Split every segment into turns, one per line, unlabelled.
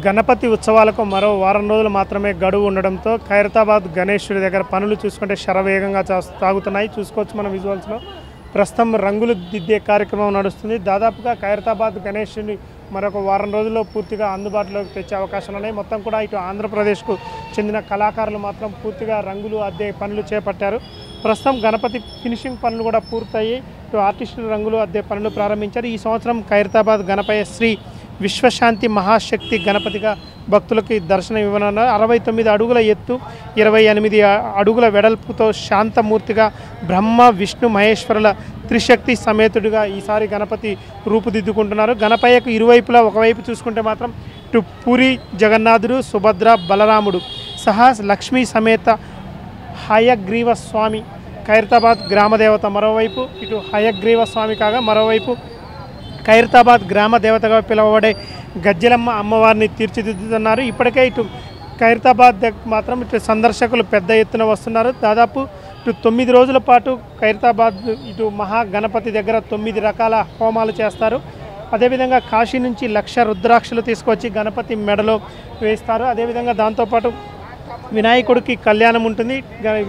గణపతి ఉత్సవాలకు మరో వారం రోజులు మాత్రమే గడువు ఉండడంతో ఖైరతాబాద్ గణేశుడి దగ్గర పనులు చూసుకుంటే శరవేగంగా సాగుతున్నాయి. చూసుకోవచ్చు మనం విజువల్స్లో. ప్రస్తుతం రంగులు దిద్దే కార్యక్రమం నడుస్తుంది. దాదాపుగా ఖైరతాబాద్ గణేశుని మరొక వారం రోజుల్లో పూర్తిగా అందుబాటులోకి తెచ్చే అవకాశాలు ఉన్నాయి. మొత్తం కూడా ఇటు ఆంధ్రప్రదేశ్కు చెందిన కళాకారులు మాత్రం పూర్తిగా రంగులు అద్దే పనులు చేపట్టారు. ప్రస్తుతం గణపతి ఫినిషింగ్ పనులు కూడా పూర్తయ్యి ఇటు ఆర్టిస్టులు రంగులు అద్దే పనులు ప్రారంభించారు. ఈ సంవత్సరం ఖైరతాబాద్ గణపయ్య శ్రీ విశ్వశాంతి మహాశక్తి గణపతిగా భక్తులకి దర్శనం ఇవ్వనున్నారు. 69 అడుగుల ఎత్తు, 28 అడుగుల వెడల్పుతో శాంతమూర్తిగా బ్రహ్మ విష్ణు మహేశ్వరుల త్రిశక్తి సమేతుడిగా ఈసారి గణపతి రూపుదిద్దుకుంటున్నారు. గణపయ్యకు ఇరువైపులా ఒకవైపు చూసుకుంటే మాత్రం ఇటు పూరి జగన్నాథుడు, సుభద్ర, బలరాముడు సహా లక్ష్మీ సమేత హయగ్రీవ స్వామి ఖైరతాబాద్ గ్రామదేవత మరోవైపు, ఇటు హయగ్రీవ స్వామి కాగా మరోవైపు ఖైరతాబాద్ గ్రామ దేవతగా పిలువబడే గజ్జెలమ్మ అమ్మవారిని తీర్చిదిద్దుతున్నారు. ఇప్పటికే ఇటు ఖైరతాబాద్ మాత్రం ఇటు సందర్శకులు పెద్ద ఎత్తున వస్తున్నారు. దాదాపు ఇటు 9 రోజుల పాటు ఖైరతాబాద్ ఇటు మహాగణపతి దగ్గర 9 రకాల హోమాలు చేస్తారు. అదేవిధంగా కాశీ నుంచి 1,00,000 రుద్రాక్షలు తీసుకొచ్చి గణపతి మెడలో వేస్తారు. అదేవిధంగా దాంతోపాటు వినాయకుడికి కళ్యాణం ఉంటుంది.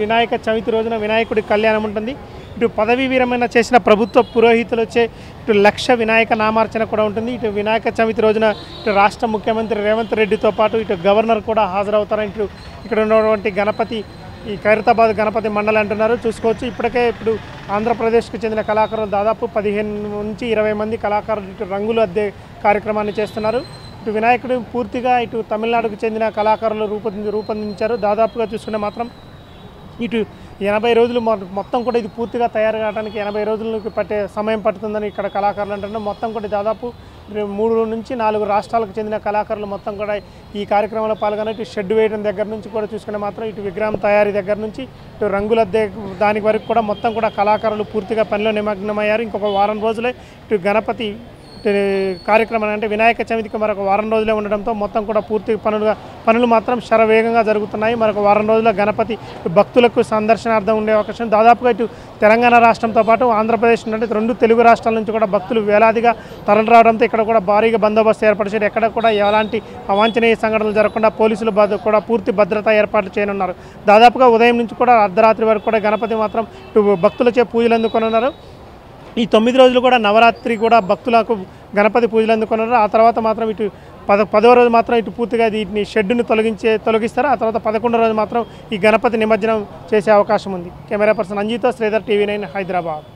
వినాయక చవితి రోజున వినాయకుడి కళ్యాణం ఉంటుంది. ఇటు పదవీ విరమణ చేసిన ప్రభుత్వ పురోహితులు వచ్చే ఇటు 1,00,000 వినాయక నామార్చన కూడా ఉంటుంది. ఇటు వినాయక చవితి రోజున ఇటు రాష్ట్ర ముఖ్యమంత్రి రేవంత్ రెడ్డితో పాటు ఇటు గవర్నర్ కూడా హాజరవుతారు. ఇటు ఇక్కడ ఉన్నటువంటి గణపతి ఈ ఖైరతాబాద్ గణపతి మండలి అంటున్నారు. చూసుకోవచ్చు. ఇప్పటికే ఇప్పుడు ఆంధ్రప్రదేశ్కు చెందిన కళాకారులు దాదాపు 15 నుంచి 20 మంది కళాకారులు ఇటు రంగులు అద్దే కార్యక్రమాన్ని చేస్తున్నారు. ఇటు వినాయకుడు పూర్తిగా ఇటు తమిళనాడుకు చెందిన కళాకారులు రూపొందించారు. దాదాపుగా చూసుకుంటే మాత్రం ఇటు 80 రోజులు మొత్తం కూడా ఇది పూర్తిగా తయారు కావడానికి 80 రోజులకు పట్టే సమయం పడుతుందని ఇక్కడ కళాకారులు అంటున్నారు. మొత్తం కూడా దాదాపు 3 నుంచి 4 రాష్ట్రాలకు చెందిన కళాకారులు మొత్తం కూడా ఈ కార్యక్రమంలో పాల్గొని ఇటు షెడ్ వేయడం దగ్గర నుంచి కూడా చూసుకునే మాత్రం ఇటు విగ్రహం తయారీ దగ్గర నుంచి ఇటు రంగులద్దే దానికి వరకు కూడా మొత్తం కూడా కళాకారులు పూర్తిగా పనిలో నిమగ్నమయ్యారు. ఇంకొక వారం రోజులే ఇటు గణపతి కార్యక్రమం అంటే వినాయక చవితికి మరొక వారం రోజులే ఉండడంతో మొత్తం కూడా పూర్తి పనులు మాత్రం శరవేగంగా జరుగుతున్నాయి. మరొక వారం రోజుల గణపతి భక్తులకు సందర్శనార్థం ఉండే అవకాశం. దాదాపుగా ఇటు తెలంగాణ రాష్ట్రంతో పాటు ఆంధ్రప్రదేశ్ నుండి 2 తెలుగు రాష్ట్రాల నుంచి కూడా భక్తులు వేలాదిగా తరలి రావడంతో ఇక్కడ కూడా భారీగా బందోబస్తు ఏర్పాటు ఎక్కడ కూడా ఎలాంటి అవాంఛనీయ సంఘటనలు జరగకుండా పోలీసులు కూడా పూర్తి భద్రతా ఏర్పాట్లు చేయనున్నారు. దాదాపుగా ఉదయం నుంచి కూడా అర్ధరాత్రి వరకు కూడా గణపతి మాత్రం ఇటు భక్తులచే పూజలు అందుకొనున్నారు. ఈ 9 రోజులు కూడా నవరాత్రి కూడా భక్తులకు గణపతి పూజలు అందుకున్నారు. ఆ తర్వాత మాత్రం ఇటు 10వ రోజు మాత్రం ఇటు పూర్తిగా వీటిని షెడ్డును తొలగిస్తారు. ఆ తర్వాత 11వ రోజు మాత్రం ఈ గణపతి నిమజ్జనం చేసే అవకాశం ఉంది. కెమెరా పర్సన్ అంజీతో శ్రీధర్, TV9 హైదరాబాద్.